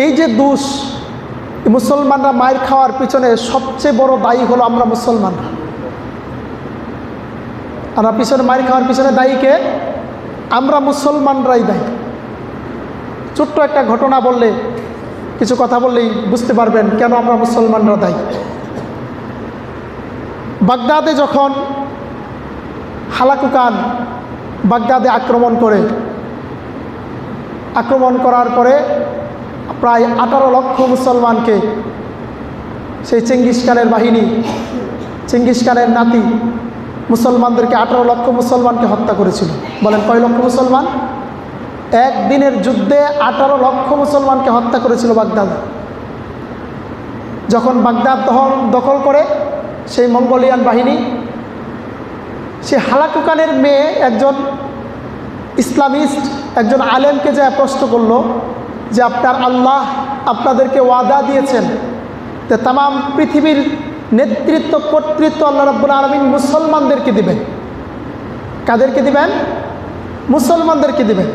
এই যে দোষ, মুসলমানরা মায়ের খাওয়ার পিছনে সবচেয়ে বড় দায়ী হলো আমরা মুসলমানরা। আমরা পিছনে মায়ের খাওয়ার পিছনে দায়ীকে আমরা মুসলমানরাই দায়ী। ছোট্ট একটা ঘটনা বললে, কিছু কথা বললেই বুঝতে পারবেন কেন আমরা মুসলমানরা দায়ী। বাগদাদে যখন হালাকুকান বাগদাদে আক্রমণ করার পরে প্রায় 18 লক্ষ মুসলমানকে সেই চেঙ্গিস খানের বাহিনী, চেঙ্গিস খানের নাতি মুসলমানদেরকে 18 লক্ষ মুসলমানকে হত্যা করেছিল। বলেন কয় লক্ষ মুসলমান? একদিনের যুদ্ধে 18 লক্ষ মুসলমানকে হত্যা করেছিল বাগদাদ। যখন বাগদাদ দখল করে সেই মঙ্গোলিয়ান বাহিনী, সে হালাকুকানের মেয়ে একজন ইসলামিস্ট, একজন আলেমকে যা প্রশ্ন করলো যে আপনার আল্লাহ আপনাদেরকে ওয়াদা দিয়েছেন যে তামাম পৃথিবীর নেতৃত্ব কর্তৃত্ব আল্লাহ রাব্বুল আলামিন মুসলমানদেরকে দিবেন। কাদেরকে দিবেন? মুসলমানদেরকে দিবেন।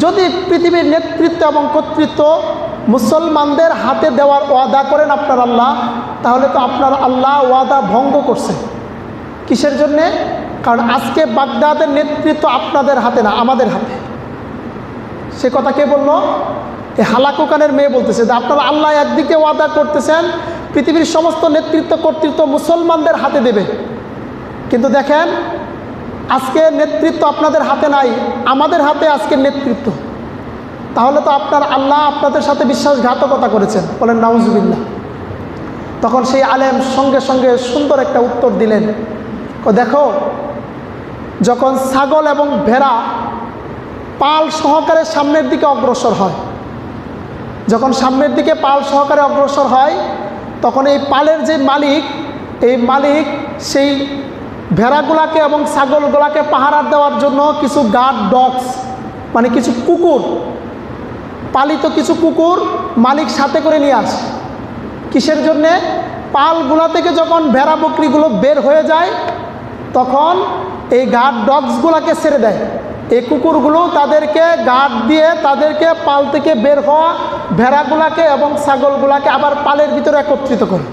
যদি পৃথিবীর নেতৃত্ব এবং কর্তৃত্ব মুসলমানদের হাতে দেওয়ার ওয়াদা করেন আপনার আল্লাহ, তাহলে তো আপনার আল্লাহ ওয়াদা ভঙ্গ করছে। কিসের জন্যে? কারণ আজকে বাগদাদের নেতৃত্ব আপনাদের হাতে না, আমাদের হাতে। সে কথা কে বলল? এই হালাকুকানের মেয়ে বলতেছে যে আপনারা আল্লাহ একদিকে ওয়াদা করতেছেন পৃথিবীর সমস্ত নেতৃত্ব কর্তৃত্ব মুসলমানদের হাতে দেবে, কিন্তু দেখেন আজকে নেতৃত্ব আপনাদের হাতে নাই, আমাদের হাতে আজকের নেতৃত্ব। তাহলে তো আপনার আল্লাহ আপনাদের সাথে বিশ্বাসঘাতকতা করেছেন। বলেন নাউজুবিল্লাহ। তখন সেই আলেম সঙ্গে সঙ্গে সুন্দর একটা উত্তর দিলেন, দেখো যখন ছাগল এবং ভেড়া পাল সহকারে সামনের দিকে অগ্রসর হয়, যখন সামনের দিকে পাল সহকারে অগ্রসর হয়, তখন এই পালের যে মালিক, এই মালিক সেই ভেড়াগুলাকে এবং ছাগলগুলাকে পাহারা দেওয়ার জন্য কিছু গার্ড ডগস, মানে কিছু কুকুর, পালিত কিছু কুকুর মালিক সাথে করে নিয়ে আসে। কিসের জন্যে? পালগুলা থেকে যখন ভেড়া বকরিগুলো বের হয়ে যায় তখন এই গার্ড ডগসগুলাকে ছেড়ে দেয়। এই কুকুরগুলো তাদেরকে গার্ড দিয়ে তাদেরকে পাল থেকে বের হওয়া ভেড়াগুলাকে এবং ছাগলগুলাকে আবার পালের ভিতরে একত্রিত করে।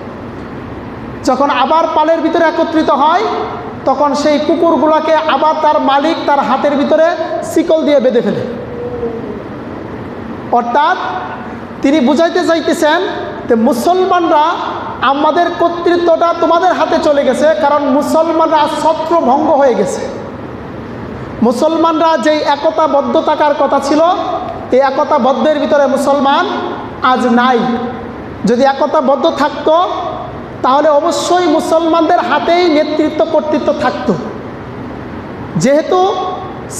যখন আবার পালের ভিতরে একত্রিত হয় তখন সেই কুকুরগুলাকে আবার তার মালিক তার হাতের ভিতরে শিকল দিয়ে বেঁধে ফেলে। অর্থাৎ তিনি বুঝাইতে চাইতেছেন যে মুসলমানরা, আমাদের কর্তৃত্বটা তোমাদের হাতে চলে গেছে, কারণ মুসলমানরা ছত্রভঙ্গ হয়ে গেছে। মুসলমানরা যেই একতাবদ্ধ থাকার কথা ছিল, এই একতাবদ্ধের ভিতরে মুসলমান আজ নাই। যদি একতাবদ্ধ থাকতো তাহলে অবশ্যই মুসলমানদের হাতেই নেতৃত্ব কর্তৃত্ব থাকতো। যেহেতু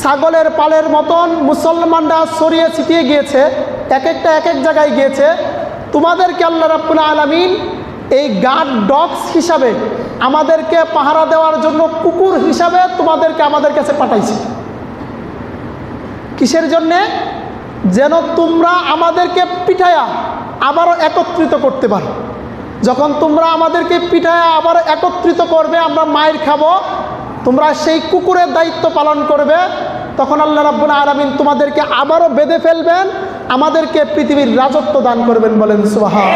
ছাগলের পালের মতন মুসলমানরা ছড়িয়ে ছিটিয়ে গিয়েছে, এক একটা এক এক জায়গায় গিয়েছে, তোমাদেরকে আল্লাহ রাব্বুল আলামিন এই গার্ড ডগস হিসাবে, আমাদেরকে পাহারা দেওয়ার জন্য কুকুর হিসাবে তোমাদেরকে আমাদের কাছে পাঠাইছে। কিসের জন্যে? যেন তোমরা আমাদেরকে পিঠায়া আবারও একত্রিত করতে পারো। যখন তোমরা আমাদেরকে পিঠায়া আবার একত্রিত করবে, আমরা মায়ের খাবো, তোমরা সেই কুকুরের দায়িত্ব পালন করবে, তখন আল্লাহ রাব্বুল আলামিন তোমাদেরকে আবারও বেঁধে ফেলবেন, আমাদেরকে পৃথিবীর রাজত্ব দান করবেন। বলেন সুবহান।